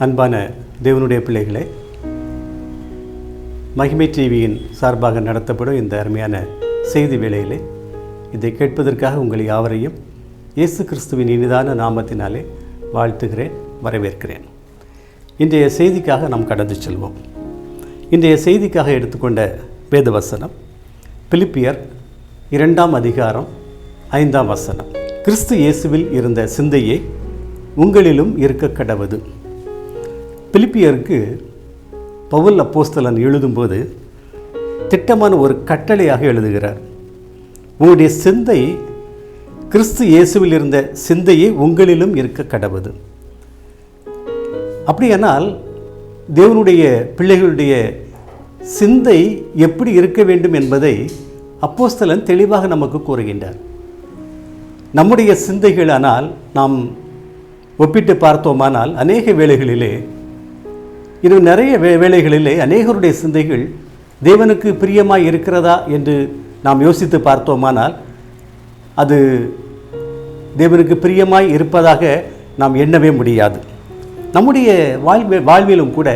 அன்பான தேவனுடைய பிள்ளைகளே, மகிமை டிவியின் சார்பாக நடத்தப்படும் இந்த அருமையான செய்தி வேளையிலே இதை கேட்பதற்காக உங்கள் யாவரையும் இயேசு கிறிஸ்துவின் இனிதான நாமத்தினாலே வாழ்த்துகிறேன், வரவேற்கிறேன். இன்றைய செய்திக்காக நாம் கடந்து செல்வோம். இன்றைய செய்திக்காக எடுத்துக்கொண்ட வேதவசனம் பிலிப்பியர் 2 அதிகாரம் 5 வசனம். கிறிஸ்து இயேசுவில் இருந்த சிந்தையே உங்களிலும் இருக்க கடவது. பிலிப்பியருக்கு பவுல் அப்போஸ்தலன் எழுதும்போது திட்டமான ஒரு கட்டளையாக எழுதுகிறார். உங்களுடைய சிந்தை கிறிஸ்து இயேசுவில் இருந்த சிந்தையே உங்களிலும் இருக்க கடவது. அப்படியானால் தேவனுடைய பிள்ளைகளுடைய சிந்தை எப்படி இருக்க வேண்டும் என்பதை அப்போஸ்தலன் தெளிவாக நமக்கு கூறுகின்றார். நம்முடைய சிந்தைகளானால் நாம் ஒப்பிட்டு பார்த்தோமானால் அநேக வேளைகளிலே, இன்னும் நிறைய வேளைகளிலே அநேகருடைய சிந்தைகள் தேவனுக்கு பிரியமாய் இருக்கிறதா என்று நாம் யோசித்து பார்த்தோமானால் அது தேவனுக்கு பிரியமாய் இருப்பதாக நாம் எண்ணவே முடியாது. நம்முடைய வாழ்விலும் கூட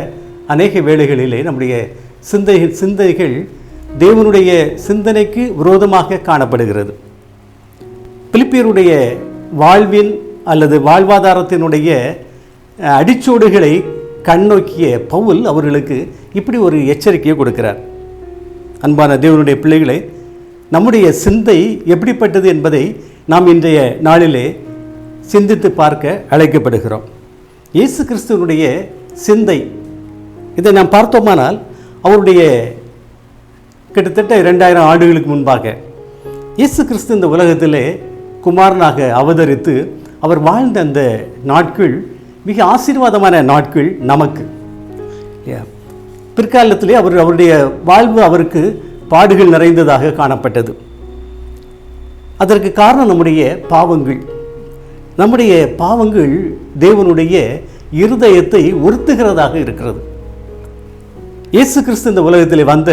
அநேக வேளைகளிலே நம்முடைய சிந்தைகள் தேவனுடைய சிந்தனைக்கு விரோதமாக காணப்படுகிறது. பிலிப்பியருடைய வாழ்வின் அல்லது வாழ்வாதாரத்தினுடைய அடிச்சோடுகளை கண்ணோக்கிய பவுல் அவர்களுக்கு இப்படி ஒரு எச்சரிக்கையை கொடுக்கிறார். அன்பான தேவனுடைய பிள்ளைகளை, நம்முடைய சிந்தை எப்படிப்பட்டது என்பதை நாம் இன்றைய நாளிலே சிந்தித்து பார்க்க அழைக்கப்படுகிறோம். இயேசு கிறிஸ்துவனுடைய சிந்தை, இதை நாம் பார்த்தோமானால் அவருடைய கிட்டத்தட்ட 2000 ஆண்டுகளுக்கு முன்பாக இயேசு கிறிஸ்து இந்த உலகத்திலே குமாரனாக அவதரித்து அவர் வாழ்ந்த அந்த நாட்கள் மிக ஆசீர்வாதமான நாட்கள் நமக்கு. பிற்காலத்திலே அவருடைய வாழ்வு அவருக்கு பாடுகள் நிறைந்ததாக காணப்பட்டது. அதற்கு காரணம் நம்முடைய பாவங்கள் தேவனுடைய இருதயத்தை உறுத்துகிறதாக இருக்கிறது. இயேசு கிறிஸ்து இந்த உலகத்திலே வந்த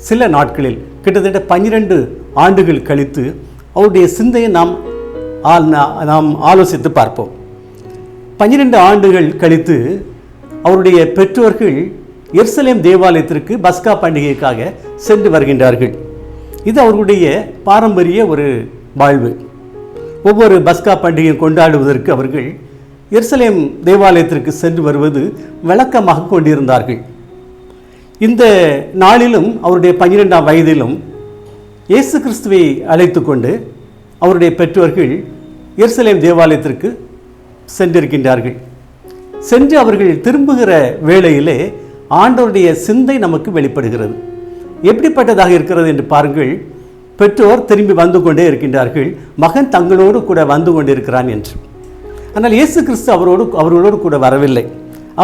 சில நாட்களில் கிட்டத்தட்ட 12 ஆண்டுகள் கழித்து அவருடைய சிந்தையை நாம் ஆலோசித்து பார்ப்போம். 12 ஆண்டுகள் கழித்து அவருடைய பெற்றோர்கள் எருசலேம் தேவாலயத்திற்கு பஸ்கா பண்டிகைக்காக சென்று வருகின்றார்கள். இது அவர்களுடைய பாரம்பரிய ஒரு வாழ்வு. ஒவ்வொரு பஸ்கா பண்டிகையை கொண்டாடுவதற்கு அவர்கள் எருசலேம் தேவாலயத்திற்கு சென்று வருவது வழக்கமாக கொண்டிருந்தார்கள். இந்த நாளிலும் அவருடைய 12ஆம் வயதிலும் இயேசு கிறிஸ்துவை அழைத்து கொண்டு அவருடைய பெற்றோர்கள் எருசலேம் தேவாலயத்திற்கு சென்றிருக்கின்றார்கள். சென்று அவர்கள் திரும்புகிற வேளையிலே ஆண்டவருடைய சிந்தை நமக்கு வெளிப்படுகிறது. எப்படிப்பட்டதாக இருக்கிறது என்று பாருங்கள். பெற்றோர் திரும்பி வந்து கொண்டே இருக்கின்றார்கள், மகன் தங்களோடு கூட வந்து கொண்டிருக்கிறான் என்று. ஆனால் இயேசு கிறிஸ்து அவர்களோடு கூட வரவில்லை.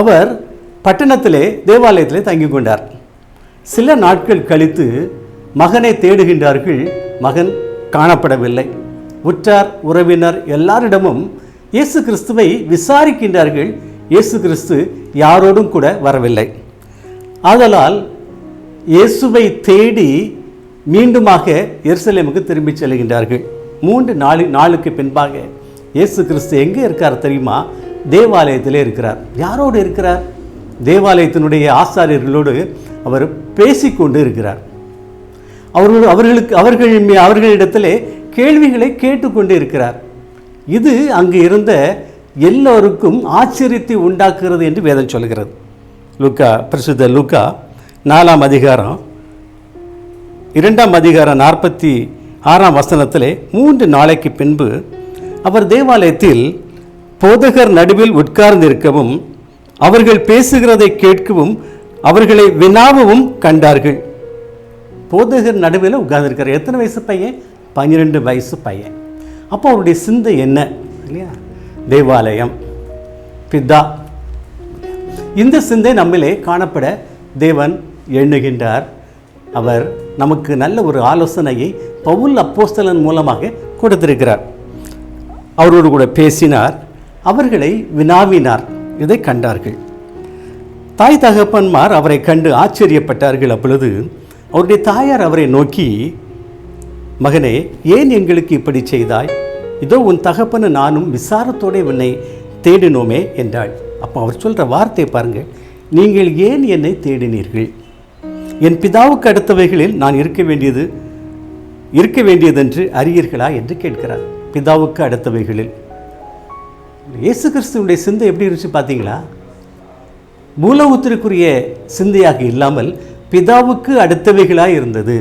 அவர் பட்டணத்திலே தேவாலயத்திலே தங்கி கொண்டார். சில நாட்கள் கழித்து மகனை தேடுகின்றார்கள், மகன் காணப்படவில்லை. உற்றார் உறவினர் எல்லாரிடமும் இயேசு கிறிஸ்துவை விசாரிக்கின்றார்கள். இயேசு கிறிஸ்து யாரோடும் கூட வரவில்லை. ஆதலால் இயேசுவை தேடி மீண்டுமாக எருசலேமுக்கு திரும்பி செல்கின்றார்கள். 3 நாளுக்கு பின்பாக இயேசு கிறிஸ்து எங்கே இருக்கார் தெரியுமா? தேவாலயத்திலே இருக்கிறார். யாரோடு இருக்கிறார்? தேவாலயத்தினுடைய ஆசாரியர்களோடு அவர் பேசிக்கொண்டு இருக்கிறார். அவர்களிடத்திலே கேள்விகளை கேட்டுக்கொண்டு இருக்கிறார். இது அங்கு இருந்த எல்லோருக்கும் ஆச்சரியத்தை உண்டாக்குகிறது என்று வேதம் சொல்கிறது. பரிசுத்த லூக்கா 4 அதிகாரம் 2 அதிகாரம் 46 வசனத்திலே 3 நாளைக்கு பின்பு அவர் தேவாலயத்தில் போதகர் நடுவில் உட்கார்ந்திருக்கவும் அவர்கள் பேசுகிறதை கேட்கவும் அவர்களை வினாவும் கண்டார்கள். போதகர் நடுவில் உட்கார்ந்திருக்கிறார். எத்தனை வயசு பையன்? 12 வயசு பையன். அப்போ அவருடைய சிந்தை என்ன இல்லையா? தேவாலயம், பிதா. இந்த சிந்தை நம்மிலே காணப்பட தேவன் எண்ணுகின்றார். அவர் நமக்கு நல்ல ஒரு ஆலோசனையை பவுல் அப்போஸ்தலன் மூலமாக கொடுத்திருக்கிறார். அவரோடு கூட பேசினார், அவர்களை வினாவினார். இதை கண்டார்கள். தாய் தகப்பன்மார் அவரை கண்டு ஆச்சரியப்பட்டார்கள். அப்பொழுது அவருடைய தாயார் அவரை நோக்கி, மகனே, ஏன் எங்களுக்கு இப்படி செய்தாய்? இதோ உன் தகப்பனு நானும் விசாரத்தோடு உன்னை தேடினோமே என்றாள். அப்போ அவர் சொல்கிற வார்த்தையை பாருங்கள், நீங்கள் ஏன் என்னை தேடினீர்கள்? என் பிதாவுக்கு அடுத்தவைகளில் நான் இருக்க வேண்டியதென்று அறியீர்களா என்று கேட்கிறார். பிதாவுக்கு அடுத்தவைகளில் இயேசு கிறிஸ்துவனுடைய சிந்தை எப்படி இருந்துச்சு பார்த்தீங்களா? மூலவுத்திற்குரிய சிந்தையாக இல்லாமல் பிதாவுக்கு அடுத்தவைகளாக இருந்தது.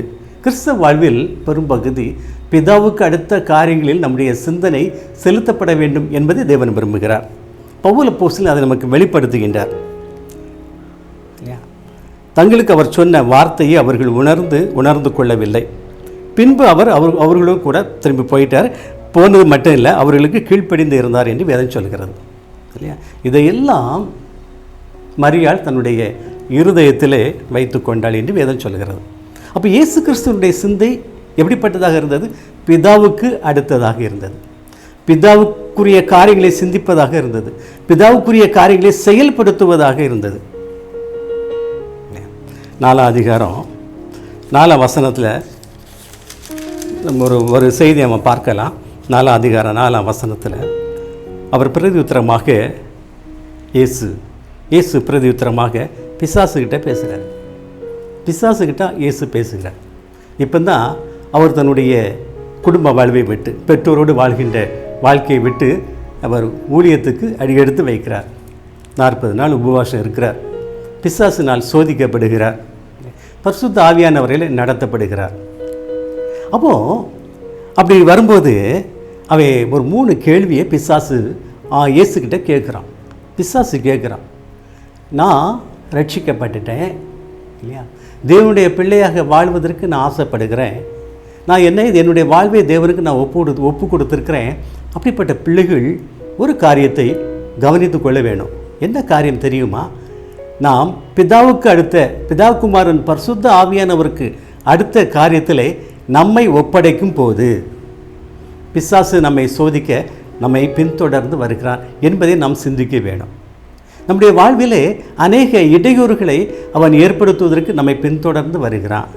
கிறிஸ்தவ வாழ்வில் பெரும்பகுதி பிதாவுக்கு அடுத்த காரியங்களில் நம்முடைய சிந்தனை செலுத்தப்பட வேண்டும் என்பதை தேவன் விரும்புகிறார். பவுல் அப்போஸ்தலன் அதை நமக்கு வெளிப்படுத்துகின்றார். தங்களுக்கு அவர் சொன்ன வார்த்தையை அவர்கள் உணர்ந்து கொள்ளவில்லை. பின்பு அவர்களும் கூட திரும்பி போயிட்டார். போனது மட்டும் இல்லை, அவர்களுக்கு கீழ்ப்படிந்து இருந்தார் என்று வேதம் சொல்கிறது இல்லையா? இதையெல்லாம் மரியாள் தன்னுடைய இருதயத்திலே வைத்து கொண்டாள் என்று வேதம் சொல்கிறது. அப்போ இயேசு கிறிஸ்துவனுடைய சிந்தை எப்படிப்பட்டதாக இருந்தது? பிதாவுக்கு அடுத்ததாக இருந்தது. பிதாவுக்குரிய காரியங்களை சிந்திப்பதாக இருந்தது. பிதாவுக்குரிய காரியங்களை செயல்படுத்துவதாக இருந்தது. 4ஆம் அதிகாரம் 4ஆம் வசனத்தில் நம்ம ஒரு செய்தி நம்ம பார்க்கலாம். 4ஆம் அதிகாரம் 4ஆம் வசனத்தில் அவர் பிரதியுத்தரமாக இயேசு பிரதியுத்தரமாக பிசாசுகிட்ட பேசுகிறார். பிசாசுகிட்ட இயேசு பேசுகிறார். இப்போ தான் அவர் தன்னுடைய குடும்ப வாழ்வை விட்டு, பெற்றோரோடு வாழ்கின்ற வாழ்க்கையை விட்டு அவர் ஊழியத்துக்கு அடியெடுத்து வைக்கிறார். 40 நாள் உபவாசம் இருக்கிறார். பிசாசினால் சோதிக்கப்படுகிறார். பரிசுத்த ஆவியானவரையில் நடத்தப்படுகிறார். அப்போது அப்படி வரும்போது அவன் ஒரு 3 கேள்வியை பிசாசு இயேசுக்கிட்ட கேட்குறான். பிசாசு கேட்குறான், நான் ரட்சிக்கப்பட்டுட்டேன் இல்லையா, தேவனுடைய பிள்ளையாக வாழ்வதற்கு நான் ஆசைப்படுகிறேன், நான் என்னுடைய வாழ்வை தேவனுக்கு நான் ஒப்பு கொடுத்துருக்கிறேன். அப்படிப்பட்ட பிள்ளைகள் ஒரு காரியத்தை கவனித்து கொள்ள வேணும். என்ன காரியம் தெரியுமா? நாம் பிதாவுக்கு அடுத்த பிதாகுமாரன் பரிசுத்த ஆவியானவருக்கு அடுத்த காரியத்தில் நம்மை ஒப்படைக்கும் போது பிசாசு நம்மை சோதிக்க நம்மை பின்தொடர்ந்து வருகிறான் என்பதை நாம் சிந்திக்க வேணும். நம்முடைய வாழ்விலே அநேக இடையூறுகளை அவன் ஏற்படுத்துவதற்கு நம்மை பின்தொடர்ந்து வருகிறான்.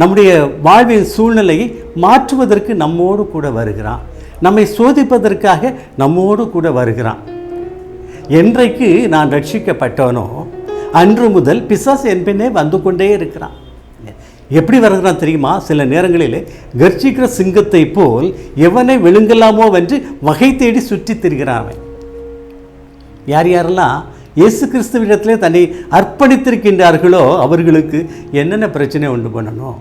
நம்முடைய வாழ்வின் சூழ்நிலையை மாற்றுவதற்கு நம்மோடு கூட வருகிறான். நம்மை சோதிப்பதற்காக நம்மோடு கூட வருகிறான். என்றைக்கு நான் ரட்சிக்கப்பட்டவனோ அன்று முதல் பிசாசு என் பின்னே வந்து கொண்டே இருக்கிறான். எப்படி வருகிறான் தெரியுமா? சில நேரங்களில் கர்ஜிக்கிற சிங்கத்தை போல் எவனை விழுங்கலாமோ என்று வகை தேடி சுற்றி திரிகிறான். யாரெல்லாம் இயேசு கிறிஸ்துவிடத்திலே தன்னை அர்ப்பணித்திருக்கின்றார்களோ அவர்களுக்கு என்னென்ன பிரச்சனை உண்டு பண்ணணும்,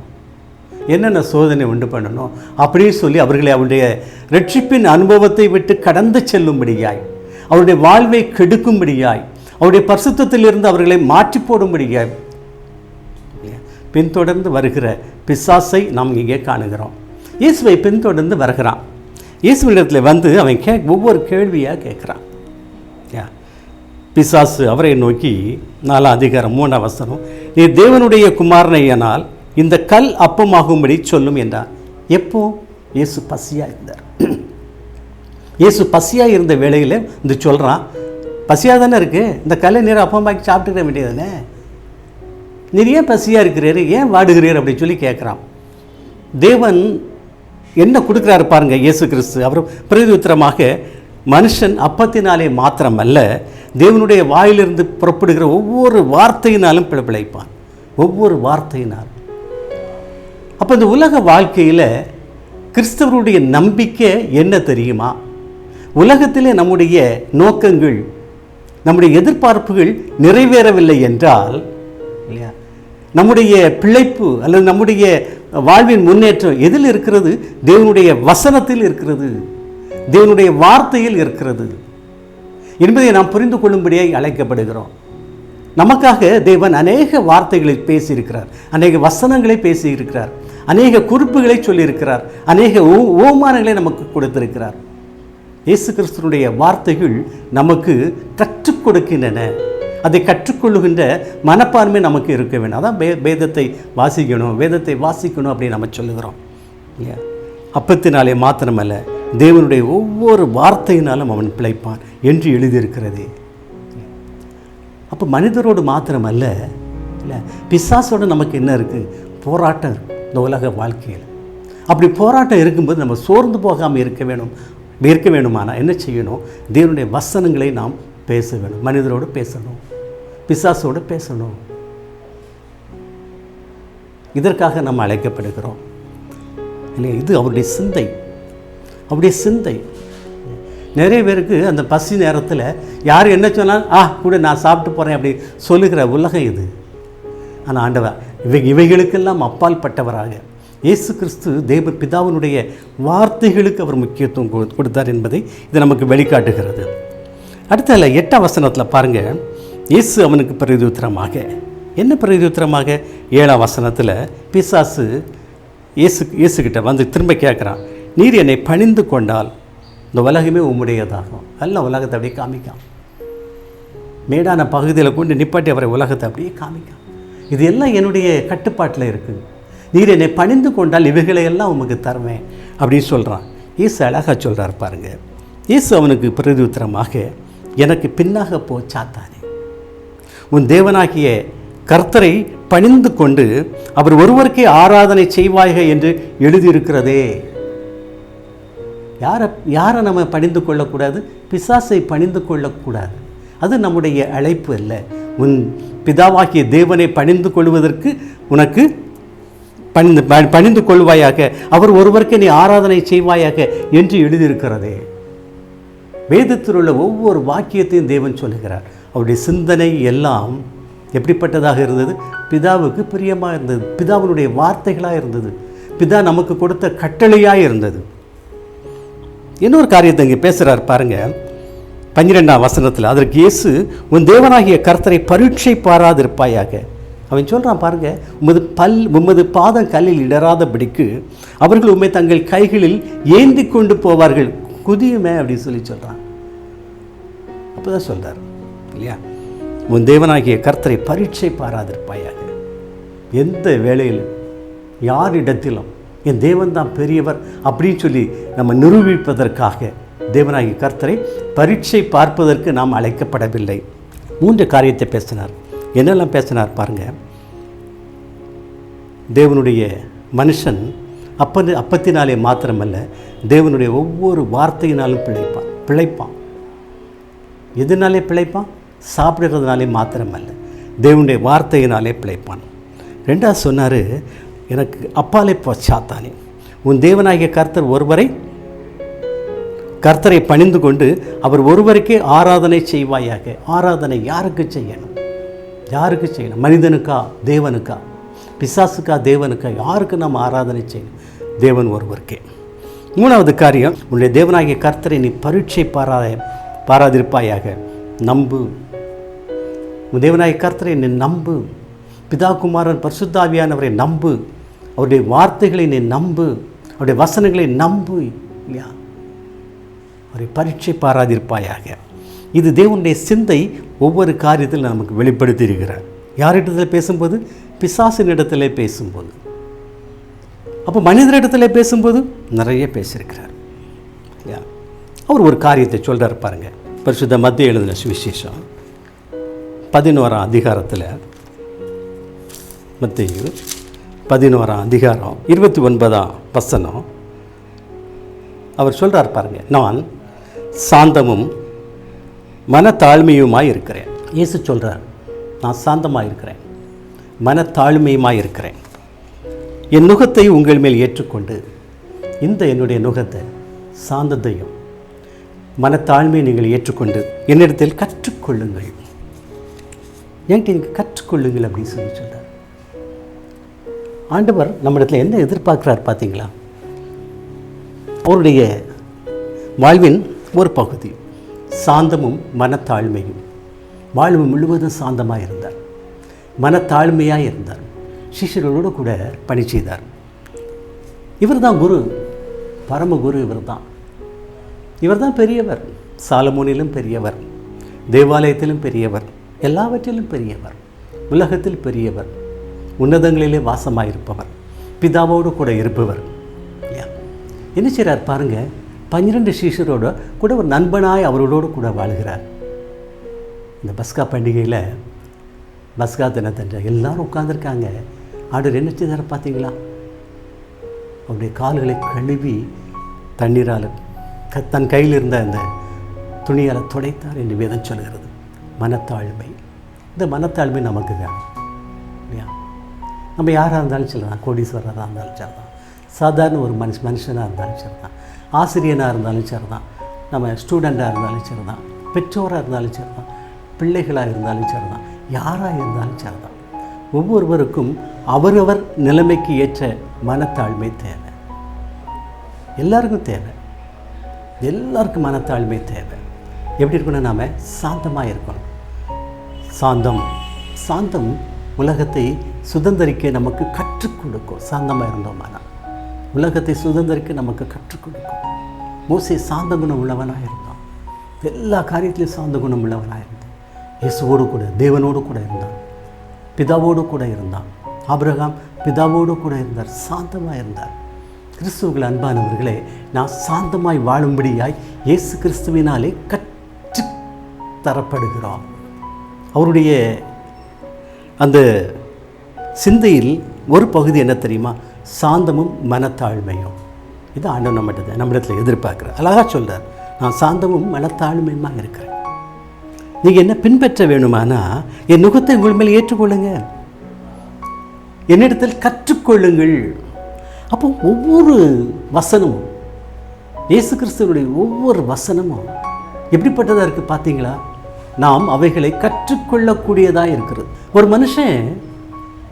என்னென்ன சோதனை உண்டு பண்ணணும் அப்படின்னு சொல்லி அவர்களை அவருடைய ரட்சிப்பின் அனுபவத்தை விட்டு கடந்து செல்லும்படியாய், அவருடைய வாழ்வை கெடுக்கும்படியாய், அவருடைய பரிசுத்தத்திலிருந்து அவர்களை மாற்றி போடும்படியாய் பின்தொடர்ந்து வருகிற பிசாசை நாம் இங்கே காணுகிறோம். இயேசுவை பின்தொடர்ந்து வருகிறான். இயேசுவிடத்தில் வந்து அவன் ஒவ்வொரு கேள்வியாக கேட்குறான். பிசாசு அவரை நோக்கி 4ஆம் அதிகாரம் 3ஆம் வசனம், நீ தேவனுடைய குமாரனையானால் இந்த கல் அப்பமாகும்படி சொல்லும் என்றார். எப்போ? இயேசு பசியாக இருந்தார். இயேசு பசியாக இருந்த வேளையில் இந்த சொல்கிறான், பசியாக தானே இருக்குது, இந்த கல்லை நீர் அப்பமாக்கி சாப்பிட்டுக்க வேண்டியதானே, நீர் ஏன் பசியாக இருக்கிறாரு, ஏன் வாடுகிறீர் அப்படின்னு சொல்லி கேட்குறான். தேவன் என்ன கொடுக்குறாரு பாருங்க. இயேசு கிறிஸ்து அவர் பிரதியுத்தரமாக, மனுஷன் அப்பத்தினாலே மாத்திரமல்ல தேவனுடைய வாயிலிருந்து புறப்படுகிற ஒவ்வொரு வார்த்தையினாலும் பிழைப்பான். ஒவ்வொரு வார்த்தையினால். அப்போ இந்த உலக வாழ்க்கையில் கிறிஸ்தவருடைய நம்பிக்கை என்ன தெரியுமா? உலகத்திலே நம்முடைய நோக்கங்கள், நம்முடைய எதிர்பார்ப்புகள் நிறைவேறவில்லை என்றால் இல்லையா, நம்முடைய பிழைப்பு அல்லது நம்முடைய வாழ்வின் முன்னேற்றம் எதில் இருக்கிறது? தேவனுடைய வசனத்தில் இருக்கிறது, தேவனுடைய வார்த்தையில் இருக்கிறது என்பதை நாம் புரிந்து கொள்ளும்படியாக அழைக்கப்படுகிறோம். நமக்காக தேவன் அநேக வார்த்தைகளை பேசியிருக்கிறார், அநேக வசனங்களை பேசியிருக்கிறார், அநேக குறிப்புகளை சொல்லியிருக்கிறார், அநேக ஓமானங்களை நமக்கு கொடுத்திருக்கிறார். இயேசு கிறிஸ்துவனுடைய வார்த்தைகள் நமக்கு கற்றுக் கொடுக்கின்றன. அதை கற்றுக்கொள்ளுகின்ற மனப்பான்மை நமக்கு இருக்க வேண்டும். அதான் வேதத்தை வாசிக்கணும், வேதத்தை வாசிக்கணும் அப்படின்னு நம்ம சொல்லுகிறோம் இல்லையா. அப்பத்தினாலே மாத்திரமல்ல தேவனுடைய ஒவ்வொரு வார்த்தையினாலும் அவன் பிழைப்பான் என்று எழுதியிருக்கிறதே. அப்போ மனிதரோடு மாத்திரமல்ல இல்லை, பிசாசோடு நமக்கு என்ன இருக்குது? போராட்டம் இருக்குது இந்த உலக வாழ்க்கையில். அப்படி போராட்டம் இருக்கும்போது நம்ம சோர்ந்து போகாமல் இருக்க வேணுமானால் என்ன செய்யணும்? தேவனுடைய வசனங்களை நாம் பேச வேணும், மனிதரோடு பேசணும், பிசாசோடு பேசணும். இதற்காக நம்ம அழைக்கப்படுகிறோம் இல்லையா? இது அவருடைய சிந்தை, அவருடைய சிந்தை. நிறைய பேருக்கு அந்த பசி நேரத்தில் யார் என்ன சொன்னாலும் கூட நான் சாப்பிட்டு போகிறேன் அப்படி சொல்லுகிற உலகம் இது. ஆனால் ஆண்டவர் இவைகளுக்கெல்லாம் அப்பால் பட்டவராக இயேசு கிறிஸ்து தேவ பிதாவினுடைய வார்த்தைகளுக்கு அவர் முக்கியத்துவம் கொடுத்தார் என்பதை இது நமக்கு வெளிக்காட்டுகிறது. அடுத்த 8ஆம் வசனத்தில் பாருங்கள், இயேசு அவனுக்கு பிரதியுத்தரமாக, என்ன பிரதியுத்தரமாக? 7ஆம் வசனத்தில் பிசாசு இயேசுக்கிட்ட வந்து திரும்ப கேட்குறான், நீர் என்னை பணிந்து கொண்டால் இந்த உலகமே உம்முடையதாகும். எல்லாம் உலகத்தை அப்படியே காமிக்கான், மேடான பகுதியில் கொண்டு நிப்பாட்டி அவரை உலகத்தை அப்படியே காமிக்கான். இது எல்லாம் என்னுடைய கட்டுப்பாட்டில் இருக்குது, நீர் என்னை பணிந்து கொண்டால் இவைகளையெல்லாம் உமக்கு தருவேன் அப்படின்னு சொல்கிறான். இயேசு அழகாக சொல்கிறார் பாருங்கள். இயேசு அவனுக்கு பிரதியுத்தரமாக, எனக்கு பின்னாக போ சாத்தானே, உன் தேவனாகிய கர்த்தரை பணிந்து கொண்டு அவர் ஒருவருக்கே ஆராதனை செய்வாய்க என்று எழுதியிருக்கிறதே. யாரை நம்ம பணிந்து கொள்ளக்கூடாது? பிசாசை பணிந்து கொள்ளக்கூடாது. அது நம்முடைய அழைப்பு அல்ல. உன் பிதாவாகிய தேவனை பணிந்து கொள்வதற்கு உனக்கு பணிந்து கொள்வாயாக, அவர் ஒருவருக்கே நீ ஆராதனை செய்வாயாக என்று எழுதியிருக்கிறதே. வேதத்தில் உள்ள ஒவ்வொரு வாக்கியத்தையும் தேவன் சொல்லுகிறார். அவருடைய சிந்தனை எல்லாம் எப்படிப்பட்டதாக இருந்தது? பிதாவுக்கு பிரியமாக இருந்தது, பிதாவினுடைய வார்த்தைகளாக இருந்தது, பிதா நமக்கு கொடுத்த கட்டளையாக இருந்தது. இன்னொரு காரியத்தை இங்கே பேசுகிறார் பாருங்க, 12ஆம் வசனத்தில். அதற்கு இயேசு, உன் தேவனாகிய கர்த்தரை பரீட்சை பாராதிருப்பாயாக. அவன் சொல்கிறான் பாருங்க, உமது பாதம் கல்லில் இடராதபடிக்கு அவர்கள் உண்மை தங்கள் கைகளில் ஏந்தி கொண்டு போவார்கள், குதியுமே அப்படின்னு சொல்லி சொல்கிறான். அப்போ தான் சொல்கிறார் இல்லையா, உன் தேவனாகிய கர்த்தரை பரீட்சை பாராதிருப்பாயாக. எந்த வேளையிலும் யாரிடத்திலும் என் தேவன் தான் பெரியவர் அப்படின்னு சொல்லி நம்ம நிரூபிப்பதற்காக தேவனாகிய கர்த்தரை பரீட்சை பார்ப்பதற்கு நாம் அழைக்கப்படவில்லை. 3 காரியத்தை பேசினார். என்னெல்லாம் பேசினார் பாருங்கள். தேவனுடைய மனுஷன் அப்பத்தினாலே மாத்திரமல்ல, தேவனுடைய ஒவ்வொரு வார்த்தையினாலும் பிழைப்பான். எதனாலே பிழைப்பான்? சாப்பிடுறதுனாலே மாத்திரமல்ல, தேவனுடைய வார்த்தையினாலே பிழைப்பான். 2ஆவது சொன்னார், எனக்கு அப்பாலே போ சாத்தானே, உன் தேவனாகிய கர்த்தரை பணிந்து கொண்டு அவர் ஒருவருக்கே ஆராதனை செய்வாயாக. ஆராதனை யாருக்கு செய்யணும்? யாருக்கு செய்யணும்? மனிதனுக்கா தேவனுக்கா? பிசாசுக்கா தேவனுக்கா? யாருக்கு நம்ம ஆராதனை செய்யணும்? தேவன் ஒருவருக்கே. 3ஆவது காரியம், உன்னுடைய தேவனாகிய கர்த்தரை நீ பரீட்சை பாராதிருப்பாயாக. நம்பு, உன் தேவனாகிய கர்த்தரை நீ நம்பு. பிதா குமாரன் பரிசுத்தாவியானவரை நம்பு, அவருடைய வார்த்தைகளை நீ நம்பு, அவருடைய வசனங்களை நம்பு இல்லையா? அவரை பரீட்சை பாராதிருப்பாயாக. இது தேவனுடைய சிந்தை ஒவ்வொரு காரியத்தில் நமக்கு வெளிப்படுத்தி இருக்கிறார். யாரிடத்தில் பேசும்போது? பிசாசின் இடத்துல பேசும்போது. அப்போ மனிதரிடத்தில் பேசும்போது நிறைய பேசியிருக்கிறார் இல்லையா? அவர் ஒரு காரியத்தை சொல்கிறார் பாருங்க. பரிசுத்த மத்தேயு எழுதின சுவிசேஷம் 11ஆம் அதிகாரத்தில், மத்தேயு 11ஆம் அதிகாரம் 29ஆம் வசனம் அவர் சொல்கிறார் பாருங்க, நான் சாந்தமும் மனத்தாழ்மையுமாய் இருக்கிறேன். இயேசு சொல்கிறார், நான் சாந்தமாக இருக்கிறேன், மனத்தாழ்மையுமாய் இருக்கிறேன். என் நுகத்தை உங்கள் மேல் ஏற்றுக்கொண்டு, இந்த என்னுடைய நுகத்தை சாந்தத்தையும் மனத்தாழ்மையை நீங்கள் ஏற்றுக்கொண்டு என்னிடத்தில் கற்றுக்கொள்ளுங்கள். என்கிட்ட நீங்கள் கற்றுக்கொள்ளுங்கள் அப்படின்னு சொல்லி சொல்கிறார். ஆண்டவர் நம்மிடத்தில் என்ன எதிர்பார்க்குறார் பார்த்தீங்களா? அவருடைய வாழ்வின் ஒரு பகுதி சாந்தமும் மனத்தாழ்மையும். வாழ்வு முழுவதும் சாந்தமாக இருந்தார், மனத்தாழ்மையாக இருந்தார், சிஷ்யர்களோடு கூட பணி செய்தார். இவர் தான் குரு, பரமகுரு. இவர் தான் பெரியவர், சாலமோனிலும் பெரியவர், தேவாலயத்திலும் பெரியவர், எல்லாவற்றிலும் பெரியவர், உலகத்தில் பெரியவர், உன்னதங்களிலே வாசமாயிருப்பவர், பிதாவோடு கூட இருப்பவர். என்ன செய்கிறார் பாருங்கள், 12 சீஷரோட கூட ஒரு நண்பனாய் அவரோடு கூட வாழ்கிறார். இந்த பஸ்கா பண்டிகையில், பஸ்கா தினத்தன்று எல்லாரும் உட்காந்துருக்காங்க. ஆண்டவர் என்ன செய்தார் பார்த்தீங்களா? அவருடைய கால்களை கழுவி தண்ணீரால் தன் கையில் இருந்த அந்த துணியால் துடைத்தார் என்று வேதம் சொல்கிறது. மனத்தாழ்மை. இந்த மனத்தாழ்மை நமக்கு வேணும் இல்லையா? நம்ம யாராக இருந்தாலும் சரிதான், கோடீஸ்வரராக இருந்தாலும் சரிதான், சாதாரண ஒரு மனுஷனாக இருந்தாலும் சரிதான், ஆசிரியனாக இருந்தாலும் சரிதான், நம்ம ஸ்டூடெண்ட்டாக இருந்தாலும் சரிதான், பெற்றோராக இருந்தாலும் சரிதான், பிள்ளைகளாக இருந்தாலும் சரிதான், யாராக இருந்தாலும் சரிதான், ஒவ்வொருவருக்கும் அவரவர் நிலைமைக்கு ஏற்ற மனத்தாழ்மை தேவை. எல்லாருக்கும் தேவை. எல்லாருக்கும் மனத்தாழ்மை தேவை. எப்படி இருக்கணும்? நாம் சாந்தமாக இருக்கணும். சாந்தம் உலகத்தை சுதந்திரிக்க நமக்கு கற்றுக் கொடுக்கும். சாந்தமாக இருந்தோம்னா உலகத்தை சுதந்திரிக்க நமக்கு கற்றுக் கொடுக்கும். மோசே சாந்த குணம் உள்ளவனாக இருந்தான். எல்லா காரியத்திலையும் சாந்த குணம் உள்ளவனாக இருந்தான். இயேசுவோடு கூட, தேவனோடு கூட இருந்தான். பிதாவோடு கூட இருந்தான். ஆபிரகாம் பிதாவோடு கூட இருந்தார். சாந்தமாக இருந்தார். கிறிஸ்துவுக்குள் அன்பானவர்களே, நான் சாந்தமாய் வாழும்படியாய் இயேசு கிறிஸ்துவினாலே கற்று தரப்படுகிறோம். அவருடைய அந்த சிந்தையில் ஒரு பகுதி என்ன தெரியுமா? சாந்தமும் மனத்தாழ்மையும். இது ஆண்டவர் நம்மிடத்தில் எதிர்பார்க்குறார். அழகாக சொல்கிறார், நான் சாந்தமும் மனத்தாழ்மையுமா இருக்கிறேன். நீங்கள் என்ன பின்பற்ற வேணுமானா என் நுகத்தை உங்கள் மேல் ஏற்றுக்கொள்ளுங்க, என்னிடத்தில் கற்றுக்கொள்ளுங்கள். அப்போ ஒவ்வொரு வசனமும், இயேசு கிறிஸ்துவனுடைய ஒவ்வொரு வசனமும் எப்படிப்பட்டதாக இருக்குது பார்த்தீங்களா? நாம் அவைகளை கற்றுக்கொள்ளக்கூடியதாக இருக்கிறது. ஒரு மனுஷன்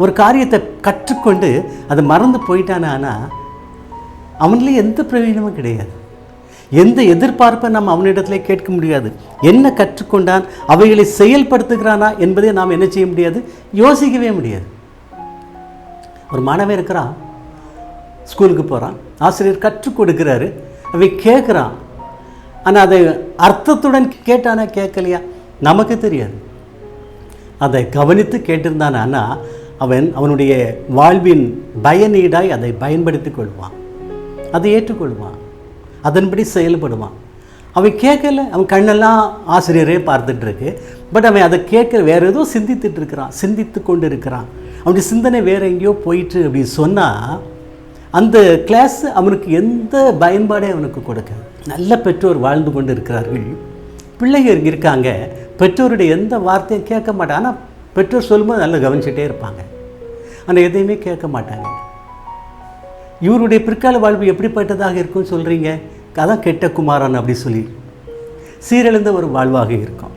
ஒரு காரியத்தை கற்றுக்கொண்டு அதை மறந்து போயிட்டானா அவனிலே எந்த பிரயோஜனமும் கிடையாது. எந்த எதிர்பார்ப்பை நம்ம அவனிடத்துல கேட்க முடியாது. என்ன கற்றுக்கொண்டான், அவைகளை செயல்படுத்துகிறானா என்பதை நாம் என்ன செய்ய முடியாது, யோசிக்கவே முடியாது. ஒரு மாணவன் இருக்கிறான், ஸ்கூலுக்கு போகிறான், ஆசிரியர் கற்றுக் கொடுக்குறாரு, அவை கேட்குறான். ஆனால் அதை அர்த்தத்துடன் கேட்டானா கேட்கலையா நமக்கு தெரியாது. அதை கவனித்து கேட்டிருந்தானா அவனுடைய வாழ்வின் பயனீடாய் அதை பயன்படுத்தி கொள்வான், அதை ஏற்றுக்கொள்வான், அதன்படி செயல்படுவான். அவன் கேட்கல, அவன் கண்ணெல்லாம் ஆசிரியரே பார்த்துட்ருக்கு. பட் அவன் அதை கேட்குற வேறு ஏதோ சிந்தித்து கொண்டு இருக்கிறான். அவனுடைய சிந்தனை வேறு எங்கேயோ போயிட்டு அப்படின்னு சொன்னால் அந்த கிளாஸ் அவனுக்கு எந்த பயன்பாடே அவனுக்கு கொடுக்காது. நல்ல பெற்றோர் வாழ்ந்து கொண்டு இருக்கிறார்கள். பிள்ளைகள் இருக்காங்க, பெற்றோருடைய எந்த வார்த்தையும் கேட்க மாட்டாங்க. ஆனால் பெற்றோர் சொல்லும்போது நல்லா கவனிச்சுட்டே இருப்பாங்க, ஆனால் எதையுமே கேட்க மாட்டாங்க. இவருடைய பிற்கால வாழ்வு எப்படிப்பட்டதாக இருக்கும்னு சொல்கிறீங்க? அதான் கெட்ட குமாரன் அப்படி சொல்லி சீரழிந்த ஒரு வாழ்வாக இருக்கும்.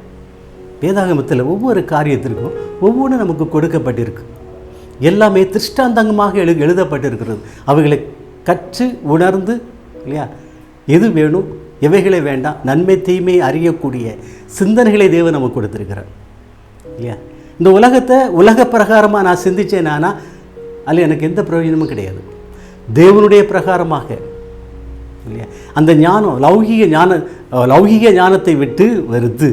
வேதாகமத்தில் ஒவ்வொரு காரியத்திற்கும் ஒவ்வொன்றும் நமக்கு கொடுக்கப்பட்டிருக்கு. எல்லாமே திருஷ்டாந்தங்கமாக எழுதப்பட்டிருக்கிறது. அவைகளை கற்று உணர்ந்து இல்லையா, எது வேணும் எவைகளை வேண்டாம், நன்மை தீமை அறியக்கூடிய சிந்தனைகளை தேவன் நமக்கு கொடுத்துருக்கிறார் இல்லையா. இந்த உலகத்தை உலக பிரகாரமாக நான் சிந்தித்தேனானா அதில் எனக்கு எந்த பிரயோஜனமும் கிடையாது. தேவனுடைய பிரகாரமாக இல்லையா, அந்த ஞானம் லௌகீக ஞானத்தை விட்டு வெறுத்து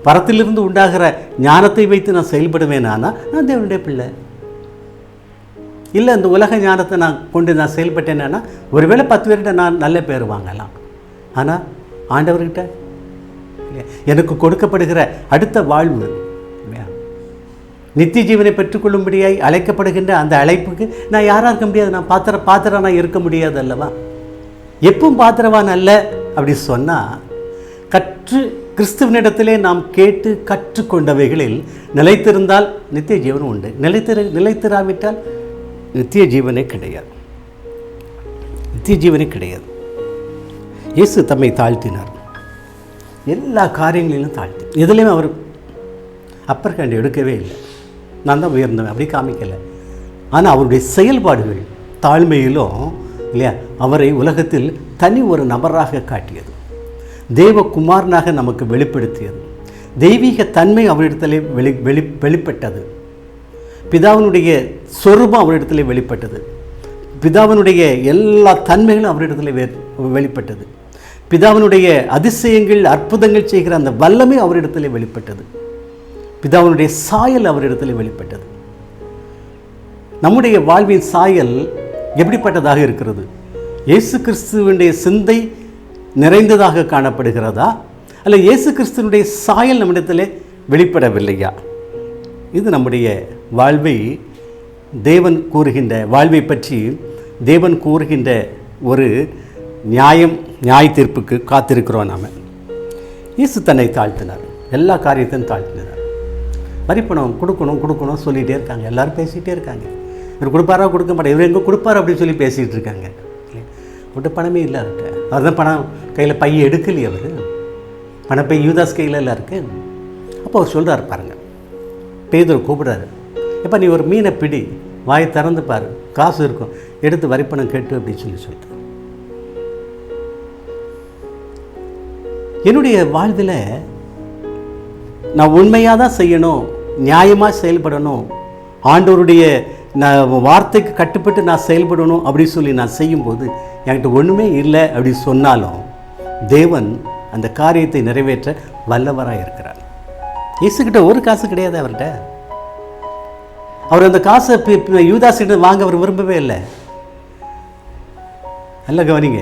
பரத்திலிருந்து உண்டாகிற ஞானத்தை வைத்து நான் செயல்படுவேனானா நான் தேவனுடைய பிள்ளை. இல்லை அந்த உலக ஞானத்தை நான் செயல்பட்டேன்னா ஒருவேளை 10 பேர்கிட்ட நான் நல்ல பேர் வாங்கலாம். ஆனால் ஆண்டவர்கிட்ட எனக்கு கொடுக்கப்படுகிற அடுத்த வாழ்வு நித்திய ஜீவனை பெற்றுக்கொள்ளும்படியாய் அழைக்கப்படுகின்ற அந்த அழைப்புக்கு நான் யாராக இருக்க முடியாது. நான் பாத்திரனா இருக்க முடியாது அல்லவா? எப்பவும் பாத்திரவான் அல்ல அப்படி சொன்னால், கிறிஸ்துவனிடத்திலே நாம் கேட்டு கற்றுக்கொண்டவைகளில் நிலைத்திருந்தால் நித்திய ஜீவனும் உண்டு. நிலைத்திராவிட்டால் நித்திய ஜீவனே கிடையாது. இயேசு தம்மை தாழ்த்தினார், எல்லா காரியங்களிலும் தாழ்த்தி. எதுலேயும் அவர் அப்பர் கண்டு எடுக்கவே இல்லை. நான் தான் உயர்ந்தவன் அப்படி காமிக்கலை. ஆனால் அவருடைய செயல்பாடுகள் தாழ்மையிலும் இல்லையா அவரை உலகத்தில் தனி ஒரு நபராக காட்டியது. தேவகுமாரனாக நமக்கு வெளிப்படுத்தியது. தெய்வீக தன்மை அவரிடத்திலே வெளிப்பட்டது. பிதாவினுடைய சொரூபம் அவரிடத்திலே வெளிப்பட்டது. பிதாவினுடைய எல்லா தன்மைகளும் அவரிடத்திலே வெளிப்பட்டது. பிதாவினுடைய அதிசயங்கள் அற்புதங்கள் செய்கிற அந்த வல்லமை அவரிடத்திலே வெளிப்பட்டது. பிதாவினுடைய சாயல் அவரிடத்தில் வெளிப்பட்டது. நம்முடைய வாழ்வின் சாயல் எப்படிப்பட்டதாக இருக்கிறது? இயேசு கிறிஸ்துவனுடைய சிந்தை நிறைந்ததாக காணப்படுகிறதா, அல்ல இயேசு கிறிஸ்துவனுடைய சாயல் நம்மிடத்தில் வெளிப்படவில்லையா? இது நம்முடைய வாழ்வை பற்றி தேவன் கூறுகின்ற ஒரு நியாய தீர்ப்புக்கு காத்திருக்கிறோம். நாம் இயேசு தன்னை தாழ்த்தினார், எல்லா காரியத்தையும் தாழ்த்தினார். வரிப்பணம் கொடுக்கணும் சொல்லிகிட்டே இருக்காங்க, எல்லோரும் பேசிகிட்டே இருக்காங்க. இவர் கொடுப்பாரா கொடுக்க மாட்டேன், இவர் எங்கே கொடுப்பார் அப்படின்னு சொல்லி பேசிகிட்டு இருக்காங்க. அவர்கிட்ட பணமே இல்லை, அவர்கிட்ட அவர் தான் பணம் கையில் பையை எடுக்கலையே, அவர் பணப்பை யூதாஸ் கையில் எல்லாம் இருக்குது. அப்போ அவர் சொல்கிறார் பாருங்கள், பேதுரு கூப்பிடுறாரு, எப்போ நீ ஒரு மீனை பிடி, வாயை திறந்து பாரு, காசு இருக்கும், எடுத்து வரிப்பணம் கேட்டு அப்படின்னு சொல்லிட்டு என்னுடைய வாழ்வில் நான் உண்மையாக தான் செய்யணும், நியாயமாக செயல்படணும், ஆண்டவருடைய வார்த்தைக்கு கட்டுப்பட்டு நான் செயல்படணும் அப்படின்னு சொல்லி நான் செய்யும்போது என்கிட்ட ஒன்றுமே இல்லை அப்படி சொன்னாலும் தேவன் அந்த காரியத்தை நிறைவேற்ற வல்லவராக இருக்கிறார். இயேசுக்கிட்ட ஒரு காசு கிடையாது அவர்கிட்ட. அவர் அந்த காசை யூதாசிட்ட வாங்க அவர் விரும்பவே இல்லை. நல்ல கவனிங்க,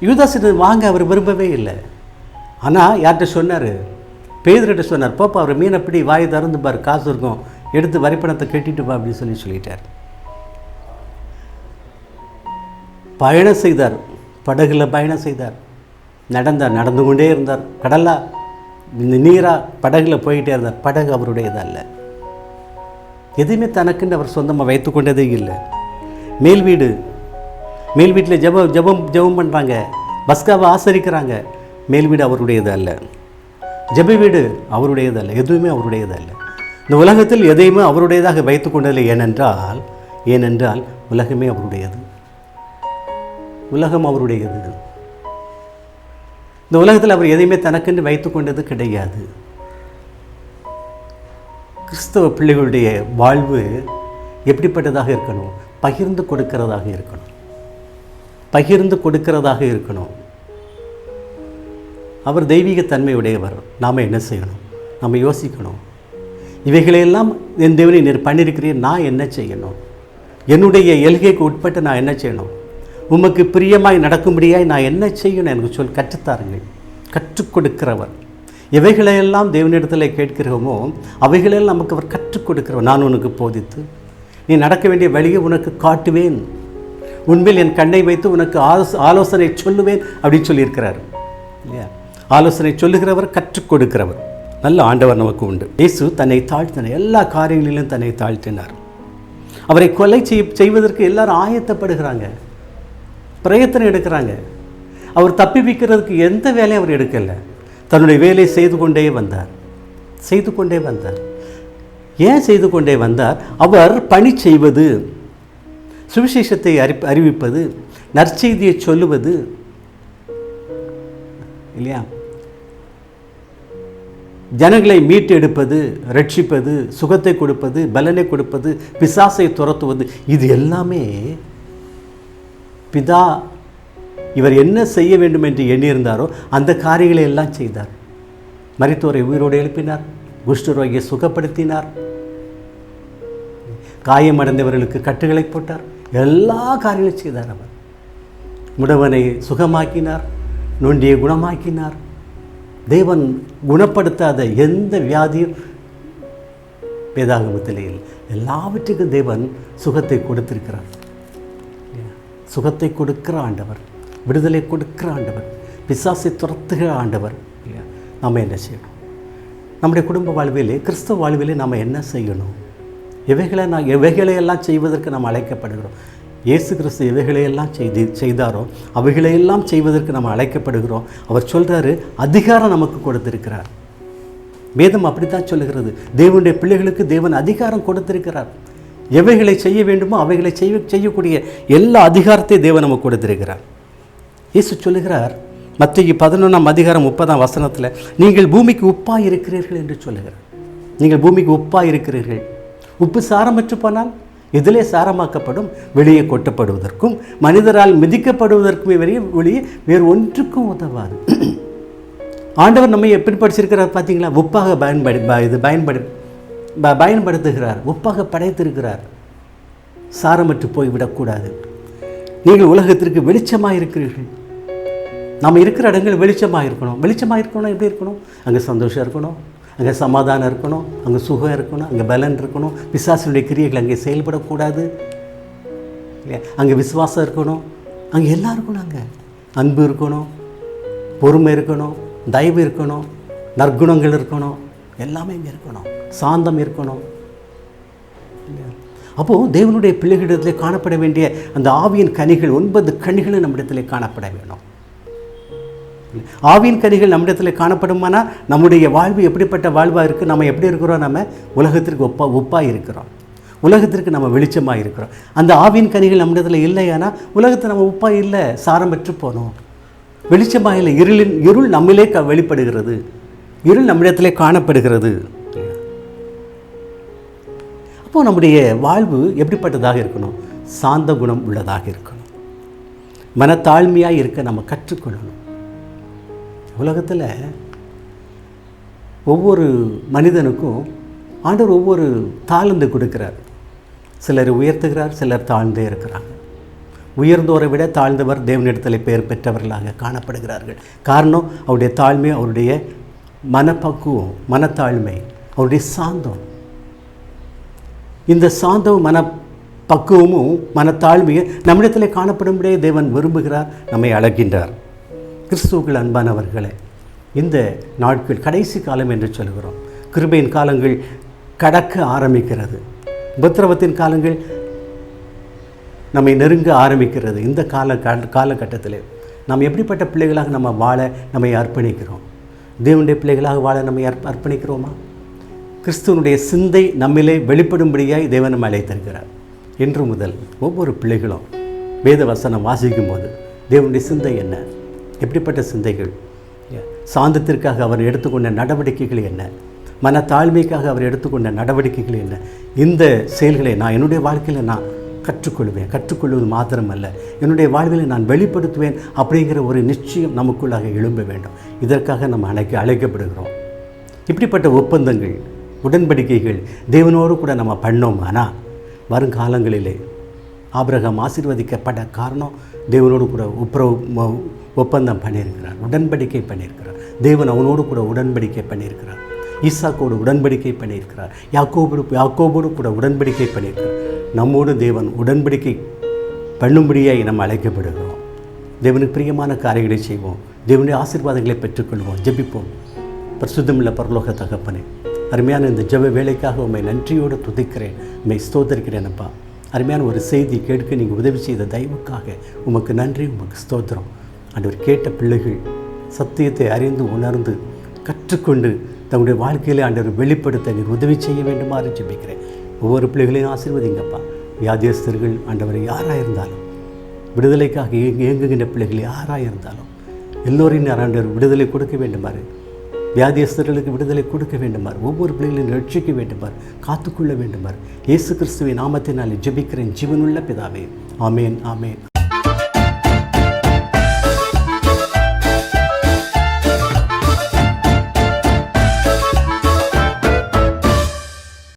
யூதாசிட்ட வாங்க அவர் விரும்பவே இல்லை. ஆனால் யார்கிட்ட சொன்னார்? பேதுருகிட்ட சொன்னார், போப்பா அவர் மீனை பிடி, வாயை திறந்து பாரு, காசு இருக்கும், எடுத்து வரிப்பணத்தை கட்டிட்டு பா அப்படின்னு சொல்லிட்டார். பயணம் செய்தார், படகுல பயணம் செய்தார், நடந்து கொண்டே இருந்தார். கடலா இந்த நீராக படகுல போய்கிட்டே இருந்தார். படகு அவருடையது அல்ல, எதுவுமே தனக்குன்னு அவர் சொந்தமாக வைத்து கொண்டதே இல்லை. மேல் வீட்டில் ஜெபம் பண்ணுறாங்க, பஸ்காவை ஆசரிக்கிறாங்க. மேல் வீடு அவருடையது அல்ல, ஜெப வீடு அவருடையது அல்ல, எதுவுமே அவருடையது அல்ல. இந்த உலகத்தில் எதையுமே அவருடையதாக வைத்து கொண்டதில்லை. ஏனென்றால் உலகமே அவருடையது, உலகம் அவருடையது. இந்த உலகத்தில் அவர் எதையுமே தனக்கென்று வைத்து கொண்டது கிடையாது. கிறிஸ்தவ பிள்ளைகளுடைய வாழ்வு எப்படிப்பட்டதாக இருக்கணும்? பகிர்ந்து கொடுக்கிறதாக இருக்கணும், பகிர்ந்து கொடுக்கிறதாக இருக்கணும். அவர் தெய்வீகத்தன்மையுடையவர். நாம் என்ன செய்யணும்? நம்ம யோசிக்கணும், இவைகளையெல்லாம் என் தேவனை நீர் பண்ணியிருக்கிறீர், நான் என்ன செய்யணும்? என்னுடைய எல்கைக்கு உட்பட்டு நான் என்ன செய்யணும்? உமக்கு பிரியமாய் நடக்கும்படியாய் நான் என்ன செய்யணும்? எனக்கு கற்றுத்தாருங்கள். கற்றுக் கொடுக்கிறவர். எவைகளையெல்லாம் தேவனிடத்தில் கேட்கிறோமோ அவைகளெல்லாம் நமக்கு அவர் கற்றுக் கொடுக்கிறவர். நான் உனக்கு போதித்து நீ நடக்க வேண்டிய வழியை உனக்கு காட்டுவேன், உண்மையில் என் கண்ணை வைத்து உனக்கு ஆலோசனை சொல்லுவேன் அப்படின்னு சொல்லியிருக்கிறார் இல்லையா? ஆலோசனை சொல்லுகிறவர், கற்றுக் கொடுக்கிறவர். நல்ல ஆண்டவர் நமக்கு உண்டு. இயேசு தன்னை தாழ்த்தினார், எல்லா காரியங்களிலும் தன்னை தாழ்த்தினார். அவரை கொலை செய்வதற்கு எல்லாரும் ஆயத்தப்படுகிறாங்க, பிரயத்தனம் எடுக்கிறாங்க. அவர் தப்பிப்பிக்கிறதுக்கு எந்த வேலையும் அவர் எடுக்கலை. தன்னுடைய வேலையை செய்து கொண்டே வந்தார். ஏன் செய்து கொண்டே வந்தார்? அவர் பணி செய்வது, சுவிசேஷத்தை அறிவிப்பது, நற்செய்தியை சொல்லுவது இல்லையா, ஜனங்களை மீட்டு எடுப்பது, ரட்சிப்பது, சுகத்தை கொடுப்பது, பலனை கொடுப்பது, பிசாசை துரத்துவது, இது எல்லாமே பிதா இவர் என்ன செய்ய வேண்டும் என்று எண்ணியிருந்தாரோ அந்த காரியங்களை எல்லாம் செய்தார். மரித்தோரை உயிரோடு எழுப்பினார், குஷ்டரோகியை சுகப்படுத்தினார், காயமடைந்தவர்களுக்கு கட்டுகளை போட்டார், எல்லா காரியங்களும் செய்தார். அவர் முடவனை சுகமாக்கினார், நொண்டியை குணமாக்கினார். தேவன் குணப்படுத்தாத எந்த வியாதியும் வேதாகமத்திலே இல்லை. எல்லாவற்றுக்கும் தேவன் சுகத்தை கொடுத்திருக்கிறார். சுகத்தை கொடுக்கிற ஆண்டவர், விடுதலை கொடுக்கிற ஆண்டவர், பிசாசை துரத்துகிற ஆண்டவர் இல்லையா? நம்ம என்ன செய்யணும்? நம்முடைய குடும்ப வாழ்விலே, கிறிஸ்தவ வாழ்விலே நாம் என்ன செய்யணும்? எவைகளையெல்லாம் செய்வதற்கு நாம் அழைக்கப்படுகிறோம். இயேசு கிறிஸ்து எவைகளையெல்லாம் செய்தாரோ அவைகளையெல்லாம் செய்வதற்கு நம்ம அழைக்கப்படுகிறோம். அவர் சொல்கிறாரு, அதிகாரம் நமக்கு கொடுத்திருக்கிறார். வேதம் அப்படித்தான் சொல்லுகிறது. தேவனுடைய பிள்ளைகளுக்கு தேவன் அதிகாரம் கொடுத்திருக்கிறார். எவைகளை செய்ய வேண்டுமோ அவைகளை செய்யக்கூடிய எல்லா அதிகாரத்தையும் தேவன் நமக்கு கொடுத்திருக்கிறார். இயேசு சொல்லுகிறார், மத்தேயு 11:30 நீங்கள் பூமிக்கு உப்பாய் இருக்கிறீர்கள் என்று சொல்லுகிறார். நீங்கள் பூமிக்கு உப்பாய் இருக்கிறீர்கள். உப்பு சாரமற்று போனால் இதிலே சாரமாக்கப்படும், வெளியே கொட்டப்படுவதற்கும் மனிதரால் மிதிக்கப்படுவதற்குமே வெளியே வேறு ஒன்றுக்கும் உதவாது. ஆண்டவர் நம்மை எப்படி படிச்சிருக்கிறார் பார்த்தீங்களா? உப்பாக பயன்படுத்துகிறார், உப்பாக படைத்திருக்கிறார். சாரமற்று போய்விடக்கூடாது. நீங்கள் உலகத்திற்கு வெளிச்சமாக இருக்கிறீர்கள். நம்ம இருக்கிற இடங்கள் வெளிச்சமாக இருக்கணும். எப்படி இருக்கணும்? அங்கே சந்தோஷம் இருக்கணும், அங்கே சமாதானம் இருக்கணும், அங்கே சுகம் இருக்கணும், அங்கே பலன் இருக்கணும். பிசாசினுடைய கிரியைகள் அங்கே செயல்படக்கூடாது இல்லையா? அங்கே விசுவாசம் இருக்கணும், அங்கே எல்லாம் இருக்கணும். அங்கே அன்பு இருக்கணும், பொறுமை இருக்கணும், தயவு இருக்கணும், நற்குணங்கள் இருக்கணும், எல்லாமே இங்கே இருக்கணும், சாந்தம் இருக்கணும். அப்போது தேவனுடைய பிள்ளைகளிடத்தில் காணப்பட வேண்டிய அந்த ஆவியின் கனிகள் 9 கனிகளும் நம்மிடத்தில் காணப்பட வேணும். ஆவியின் கனிகள் நம்மிடத்தில் காணப்படுமானால் நம்முடைய வாழ்வு எப்படிப்பட்ட வாழ்வாக இருக்குது, நம்ம எப்படி இருக்கிறோம், நம்ம உலகத்திற்கு ஒப்பாக இருக்கிறோம், உலகத்திற்கு நம்ம வெளிச்சமாக இருக்கிறோம். அந்த ஆவியின் கனிகள் நம்மிடத்தில் இல்லையானா உலகத்தை நம்ம ஒப்பாக இல்லை, சாரம் பெற்று போனோம், வெளிச்சமாக இல்லை. இருள் நம்மிலே வெளிப்படுகிறது, இருள் நம்மிடத்திலே காணப்படுகிறது. அப்போது நம்முடைய வாழ்வு எப்படிப்பட்டதாக இருக்கணும், சாந்த குணம் உள்ளதாக இருக்கணும், மனத்தாழ்மையாக இருக்க நம்ம கற்றுக்கொள்ளணும். உலகத்தில் ஒவ்வொரு மனிதனுக்கும் ஆண்டவர் ஒவ்வொரு தாளந்து கொடுக்கிறார். சிலர் உயர்த்துகிறார், சிலர் தாழ்ந்தே இருக்கிறாங்க. உயர்ந்தோரை விட தாழ்ந்தவர் தேவனிடத்தில் பெயர் பெற்றவர்களாக காணப்படுகிறார்கள். காரணம் அவருடைய தாழ்மை, அவருடைய மனப்பக்குவம், மனத்தாழ்மை, அவருடைய சாந்தம். இந்த சாந்தம் மனப்பக்குவமும் மனத்தாழ்மையும் நம்மிடத்தில் காணப்படும்படியே தேவன் விரும்புகிறார், நம்மை அழைக்கின்றார். கிறிஸ்துவுக்குள் அன்பானவர்களே, இந்த நாட்கள் கடைசி காலம் என்று சொல்கிறோம். கிருபையின் காலங்கள் கடக்க ஆரம்பிக்கிறது, உபத்திரவத்தின் காலங்கள் நம்மை நெருங்க ஆரம்பிக்கிறது. இந்த காலகட்டத்தில் நாம் எப்படிப்பட்ட பிள்ளைகளாக நம்ம வாழ நம்மை அர்ப்பணிக்கிறோம்? தேவனுடைய பிள்ளைகளாக வாழ நம்மை அர்ப்பணிக்கிறோமா? கிறிஸ்துவனுடைய சிந்தை நம்மிலே வெளிப்படும்படியாய் தேவன் நம்ம அழைத்திருக்கிறார். இன்று முதல் ஒவ்வொரு பிள்ளைகளும் வேத வசனம் வாசிக்கும் போது தேவனுடைய சிந்தை என்ன, எப்படிப்பட்ட சிந்தைகள், சாந்தத்திற்காக அவர் எடுத்துக்கொண்ட நடவடிக்கைகள் என்ன, மனத்தாழ்மைக்காக அவர் எடுத்துக்கொண்ட நடவடிக்கைகள் என்ன, இந்த செயல்களை நான் என்னுடைய வாழ்க்கையில் நான் கற்றுக்கொள்வேன். கற்றுக்கொள்வது மாத்திரமல்ல, என்னுடைய வாழ்வில் நான் வெளிப்படுத்துவேன் அப்படிங்கிற ஒரு நிச்சயம் நமக்குள்ளாக எழும்ப வேண்டும். இதற்காக நம்ம அழைக்கப்படுகிறோம். இப்படிப்பட்ட ஒப்பந்தங்கள், உடன்படிக்கைகள் தேவனோடு கூட நம்ம பண்ணோம். ஆனால் வருங்காலங்களிலே ஆபிரகாம் ஆசீர்வதிக்கப்பட்ட காரணம் தேவனோடு கூட ஒப்பந்தம் பண்ணியிருக்கிறார், உடன்படிக்கை பண்ணியிருக்கிறார். தேவன் அவனோடு கூட உடன்படிக்கை பண்ணியிருக்கிறார். ஈசாக்கோடு உடன்படிக்கை பண்ணியிருக்கிறார். யாக்கோபோடு கூட உடன்படிக்கை பண்ணியிருக்கிறார். நம்மோடு தேவன் உடன்படிக்கை பண்ணும்படியாய் நம்ம அழைக்கப்படுகிறோம். தேவனுக்கு பிரியமான காரியங்களை செய்வோம், தேவனுடைய ஆசீர்வாதங்களை பெற்றுக்கொள்வோம். ஜெபிப்போம். பரிசுத்தமுள்ள பரலோக தகப்பனே, அருமையான இந்த ஜெப வேலைக்காக உண்மை நன்றியோடு துதிக்கிறேன், உண்மை ஸ்தோத்திரிக்கிறேன். அப்பா, அருமையான ஒரு செய்தி கேட்க நீங்கள் உதவி செய்த தயவுக்காக உமக்கு நன்றி, உமக்கு ஸ்தோத்திரம். ஆண்டவர், கேட்ட பிள்ளைகள் சத்தியத்தை அறிந்து உணர்ந்து கற்றுக்கொண்டு தங்களுடைய வாழ்க்கையிலே ஆண்டவர் வெளிப்படுத்த நீர் உதவி செய்ய வேண்டுமாறு ஜெபிக்கிறேன். ஒவ்வொரு பிள்ளைகளையும் ஆசீர்வதிங்கப்பா. வியாதியஸ்தர்கள் ஆண்டவர் யாராக இருந்தாலும், விடுதலைக்காக இயங்குகின்ற பிள்ளைகள் யாராக இருந்தாலும் எல்லோரையும் ஆண்டவர் விடுதலை கொடுக்க வேண்டுமாறு, வியாதியஸ்தர்களுக்கு விடுதலை கொடுக்க வேண்டுமாறு, ஒவ்வொரு பிள்ளைகளையும் ரட்சிக்க வேண்டுமாறு, காத்துக்கொள்ள வேண்டுமாறு இயேசு கிறிஸ்துவின் நாமத்தினாலே ஜெபிக்கிறேன் ஜீவனுள்ள பிதாவே. ஆமேன், ஆமேன்.